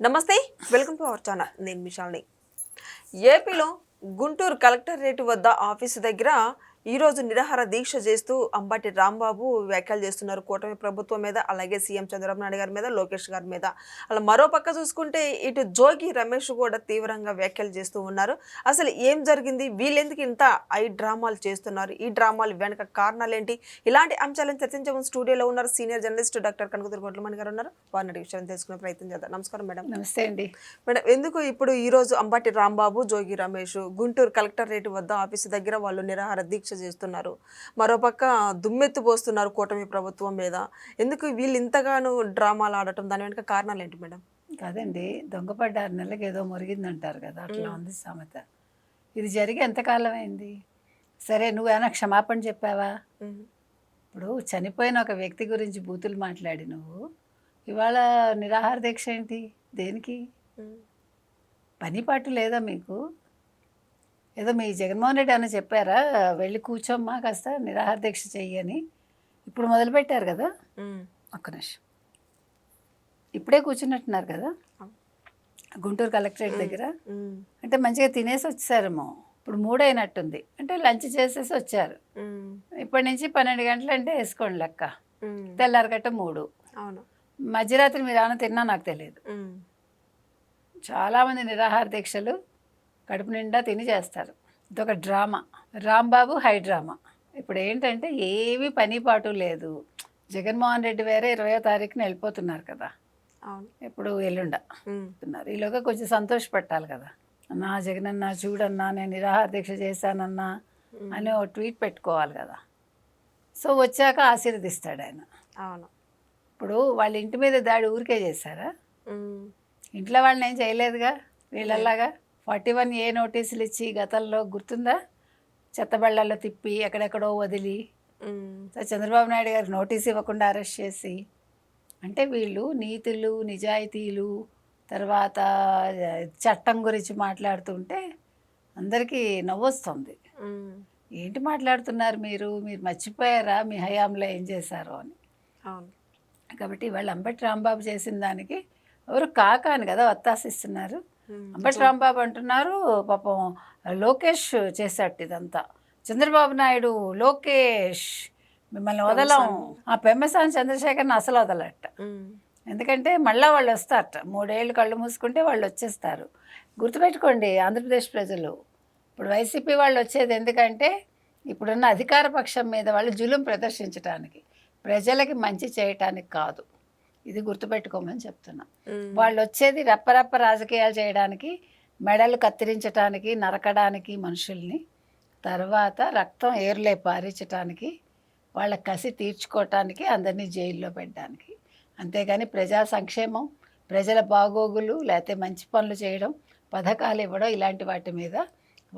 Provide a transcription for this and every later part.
నమస్తే, welcome to our channel. నేను మిషాల్ని. ఏపీలో గుంటూరు కలెక్టరేట్ వద్ద ఆఫీసు దగ్గర ఈరోజు నిరాహార దీక్ష చేస్తూ అంబటి రాంబాబు వ్యాఖ్యలు చేస్తున్నారు కూటమి ప్రభుత్వం మీద, అలాగే సీఎం చంద్రబాబు నాయుడు గారి మీద, లోకేష్ గారి మీద. అలా మరో పక్క చూసుకుంటే ఇటు జోగి రమేష్ కూడా తీవ్రంగా వ్యాఖ్యలు చేస్తూ ఉన్నారు. అసలు ఏం జరిగింది, వీళ్ళెందుకు ఇంత డ్రామాలు చేస్తున్నారు, ఈ డ్రామాలు వెనక కారణాలు ఏంటి, ఇలాంటి అంశాలను చర్చించే ముందు స్టూడియోలో ఉన్నారు సీనియర్ జర్నలిస్ట్ డాక్టర్ కనకదుర్తి గొడ్లమణి గారు ఉన్నారు. వారిని అడిగి విషయాన్ని తెలుసుకునే ప్రయత్నం చేద్దాం. నమస్కారం మేడం. నమస్తే అండి. మేడం, ఎందుకు ఇప్పుడు ఈరోజు అంబటి రాంబాబు, జోగి రమేష్ గుంటూరు కలెక్టరేట్ వద్ద ఆఫీసు దగ్గర వాళ్ళు నిరాహార దీక్ష చేస్తున్నారు, మరోపక్క దుమ్మెత్తు పోస్తున్నారు కూటమి ప్రభుత్వం మీద? ఎందుకు వీళ్ళు ఇంతగానో డ్రామాలు ఆడటం, దాని వెనుక కారణాలు ఏంటి మేడం? కాదండి, దొంగపడ్డ 6 నెలలకు ఏదో మురిగిందంటారు కదా, అట్లా ఉంది సామెత. ఇది జరిగి ఎంతకాలం అయింది? సరే, నువ్వేమైనా క్షమాపణ చెప్పావా? ఇప్పుడు చనిపోయిన ఒక వ్యక్తి గురించి బూతులు మాట్లాడి నువ్వు ఇవాళ నిరాహార దీక్ష ఏంటి? దేనికి? పని పాటు లేదా మీకు? ఏదో మీ జగన్మోహన్ రెడ్డి అని చెప్పారా, వెళ్ళి కూర్చోమ్మా కాస్త నిరాహార దీక్ష చెయ్యని? ఇప్పుడు మొదలుపెట్టారు కదా. ఒక్క నిమిషం, ఇప్పుడే కూర్చున్నట్టున్నారు కదా గుంటూరు కలెక్టరేట్ దగ్గర. అంటే మంచిగా తినేసి వచ్చారేమో. ఇప్పుడు 3 అయినట్టుంది, అంటే లంచ్ చేసేసి వచ్చారు. ఇప్పటి నుంచి 12 గంటలు అంటే వేసుకోండి లెక్క. తెల్లారగట్ట 3. అవును. మధ్యరాత్రి మీరు ఏమైనా తిన్నా నాకు తెలియదు. చాలామంది నిరాహార దీక్షలు కడుపు నిండా తిని చేస్తారు. ఇదొక డ్రామా, రాంబాబు హై డ్రామా. ఇప్పుడు ఏంటంటే ఏమీ పని పాటు లేదు. జగన్మోహన్ రెడ్డి వేరే 20వ తారీఖున వెళ్ళిపోతున్నారు కదా. అవును. ఇప్పుడు ఎల్లుండ ఈలోగా కొంచెం సంతోషపెట్టాలి కదా. అన్నా జగనన్నా చూడన్నా నేను నిరాహార దీక్ష చేశానన్నా అని ఒక ట్వీట్ పెట్టుకోవాలి కదా. సో వచ్చాక ఆశీర్వదిస్తాడు ఆయన. అవును. ఇప్పుడు వాళ్ళ ఇంటి మీద దాడి ఊరికే చేశారా? ఇంట్లో వాళ్ళని ఏం చేయలేదుగా వీళ్ళలాగా. 41A నోటీసులు ఇచ్చి గతంలో గుర్తుందా, చెత్తబళ్ళల్లో తిప్పి ఎక్కడెక్కడో వదిలి, చంద్రబాబు నాయుడు గారికి నోటీస్ ఇవ్వకుండా అరెస్ట్ చేసి. అంటే వీళ్ళు నీతులు, నిజాయితీలు, తర్వాత చట్టం గురించి మాట్లాడుతుంటే అందరికీ నవ్వొస్తుంది. ఏంటి మాట్లాడుతున్నారు మీరు? మీరు మర్చిపోయారా మీ హయాంలో ఏం చేశారో అని. అవును. కాబట్టి వాళ్ళు అంబటి రాంబాబు చేసిన దానికి ఎవరు కాకాని కదా వత్తాసిస్తున్నారు. అంబటి రాంబాబు అంటున్నారు పాపం లోకేష్ చేశాడు ఇదంతా. చంద్రబాబు నాయుడు లోకేష్ మిమ్మల్ని వదలం, ఆ పెమ్మసాని చంద్రశేఖర్ని అసలు వదలట. ఎందుకంటే మళ్ళీ వాళ్ళు వస్తారట. 3 ఏళ్ళు కళ్ళు మూసుకుంటే వాళ్ళు వచ్చేస్తారు. గుర్తుపెట్టుకోండి ఆంధ్రప్రదేశ్ ప్రజలు, ఇప్పుడు వైసీపీ వాళ్ళు వచ్చేది ఎందుకంటే ఇప్పుడున్న అధికార పక్షం మీద వాళ్ళు జులుం ప్రదర్శించడానికి, ప్రజలకి మంచి చేయటానికి కాదు. ఇది గుర్తుపెట్టుకోమని చెప్తున్నా. వాళ్ళు వచ్చేది రప్పరప్ప రాజకీయాలు చేయడానికి, మెడలు కత్తిరించడానికి, నరకడానికి మనుషుల్ని, తర్వాత రక్తం ఏర్లే పారించడానికి, వాళ్ళ కసి తీర్చుకోవటానికి, అందరినీ జైల్లో పెట్టడానికి. అంతేగాని ప్రజా సంక్షేమం, ప్రజల బాగోగులు, లేకపోతే మంచి పనులు చేయడం, పథకాలు ఇవ్వడం, ఇలాంటి వాటి మీద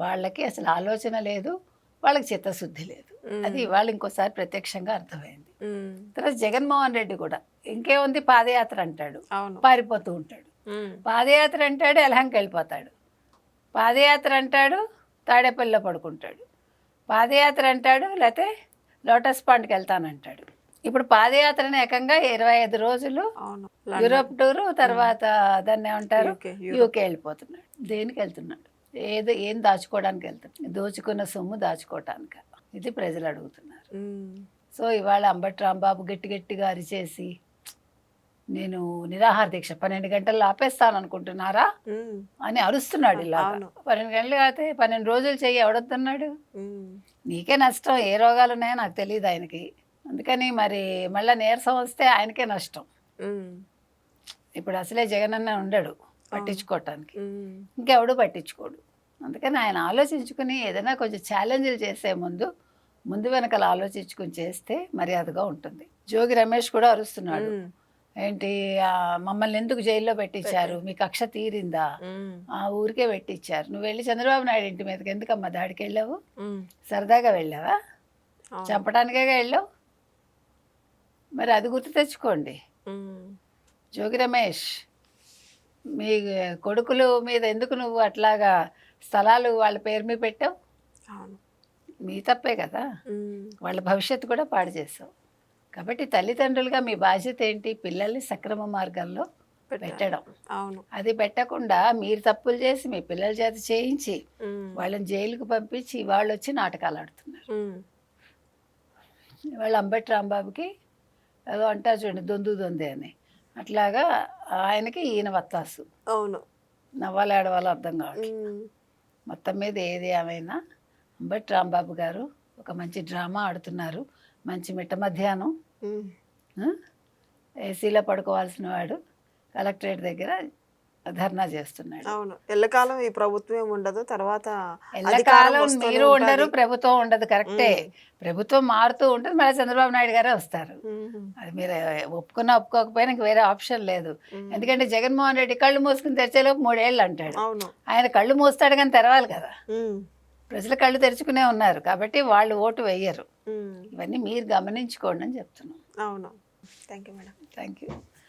వాళ్ళకి అసలు ఆలోచన లేదు, వాళ్ళకి చిత్తశుద్ధి లేదు. అది వాళ్ళు ఇంకోసారి ప్రత్యక్షంగా అర్థమైంది. తర్వాత జగన్మోహన్ రెడ్డి కూడా ఇంకేముంది, పాదయాత్ర అంటాడు, పారిపోతూ ఉంటాడు. పాదయాత్ర అంటాడు, ఎలహంకి వెళ్ళిపోతాడు. పాదయాత్ర అంటాడు, తాడేపల్లిలో పడుకుంటాడు. పాదయాత్ర అంటాడు, లేకపోతే లోటస్ పాండ్కి వెళ్తానంటాడు. ఇప్పుడు పాదయాత్రని ఏకంగా 25 రోజులు యూరోప్ టూరు, తర్వాత దాన్ని ఏమంటారు యూకే వెళ్ళిపోతున్నాడు. దేనికి వెళ్తున్నాడు? ఏం దాచుకోవడానికి వెళ్తాడు? దోచుకున్న సొమ్ము దాచుకోవటానికి. ఇది ప్రజలు అడుగుతున్నారు. సో ఇవాళ అంబటి రాంబాబు గట్టిగా అరిచేసి నేను నిరాహార దీక్ష 12 గంటల్లో ఆపేస్తాను అనుకుంటున్నారా అని అరుస్తున్నాడు. ఇలా 12 గంటలు కాకపోతే 12 రోజులు చెయ్యి ఎవడొద్దన్నాడు? నీకే నష్టం. ఏ రోగాలు ఉన్నాయో నాకు తెలియదు ఆయనకి. అందుకని మరి మళ్ళీ నీరసం వస్తే ఆయనకే నష్టం. ఇప్పుడు అసలే జగనన్న ఉండడు పట్టించుకోవటానికి, ఇంకెవడు పట్టించుకోడు. అందుకని ఆయన ఆలోచించుకుని ఏదైనా కొంచెం ఛాలెంజ్లు చేసే ముందు వెనకాల ఆలోచించుకుని చేస్తే మర్యాదగా ఉంటుంది. జోగి రమేష్ కూడా అరుస్తున్నాడు, ఏంటి మమ్మల్ని ఎందుకు జైల్లో పెట్టించారు, మీ కక్ష తీరిందా, ఆ ఊరికే పెట్టించారు. నువ్వు వెళ్ళి చంద్రబాబు నాయుడు ఇంటి మీదకి ఎందుకమ్మా దాడికి వెళ్ళావు? సరదాగా వెళ్ళావా? చంపడానికే వెళ్ళావు. మరి అది గుర్తు తెచ్చుకోండి. జోగి రమేష్, మీ కొడుకుల మీద ఎందుకు నువ్వు అట్లాగా స్థలాలు వాళ్ళ పేరు మీద పెట్టావు? మీ తప్పే కదా, వాళ్ళ భవిష్యత్తు కూడా పాడు చేసావు. కాబట్టి తల్లిదండ్రులుగా మీ బాధ్యత ఏంటి? పిల్లల్ని సక్రమ మార్గంలో పెట్టడం. అవును. అది పెట్టకుండా మీరు తప్పులు చేసి మీ పిల్లల చేత చేయించి ఉమ్, వాళ్ళని జైలుకు పంపించి వాళ్ళు వచ్చి నాటకాలు ఆడుతున్నారు. ఉమ్, వాళ్ళ అంబటి రాంబాబుకి ఏదో అంటారు చూడండి, దొందు దొందే అని, అట్లాగా ఆయనకి ఈయన వత్తాసు. అవును. నవ్వాలో ఏడవాలో అర్థం కావట్లేదు. ఉమ్, మొత్తం మీద ఏది ఏమైనా అంబటి రాంబాబు గారు ఒక మంచి డ్రామా ఆడుతున్నారు. మంచి మిట్ట మధ్యాహ్నం ఉమ్, ఆ, ఏసీలో పడుకోవాల్సిన వాడు కలెక్టరేట్ దగ్గర ధర్నా చేస్తున్నాడు. అవును. ఎల్లకాలం ఈ ప్రభుత్వం ఉండదు, తర్వాత అధికారం ఎల్లకాలం వస్తూనే మీరు ఉండరు, ఉంటది. ప్రభుత్వం ఉండదు, కరెక్టే. ప్రభుత్వం మారుతూ ఉంటుంది, మళ్ళీ చంద్రబాబు నాయుడు గారే వస్తారు. ఉమ్, అది మీరు ఒప్పుకున్నా ఒప్పుకోకపోయినా ఇంక వేరే ఆప్షన్ లేదు. ఉమ్, ఎందుకంటే జగన్మోహన్ రెడ్డి కళ్ళు మూసుకుని తెరిచేలోపు 3 ఏళ్ళు అంటాడు. అవును. ఆయన కళ్ళు మూస్తాడు కానీ తెరవాలి కదా. ఉమ్, ప్రజలు కళ్ళు తెరుచుకునే ఉన్నారు కాబట్టి వాళ్ళు ఓటు వేయరు. ఉమ్, ఇవన్నీ మీరు గమనించుకోండి అని చెప్తున్నాం. అవును. Thank you madam. Thank you.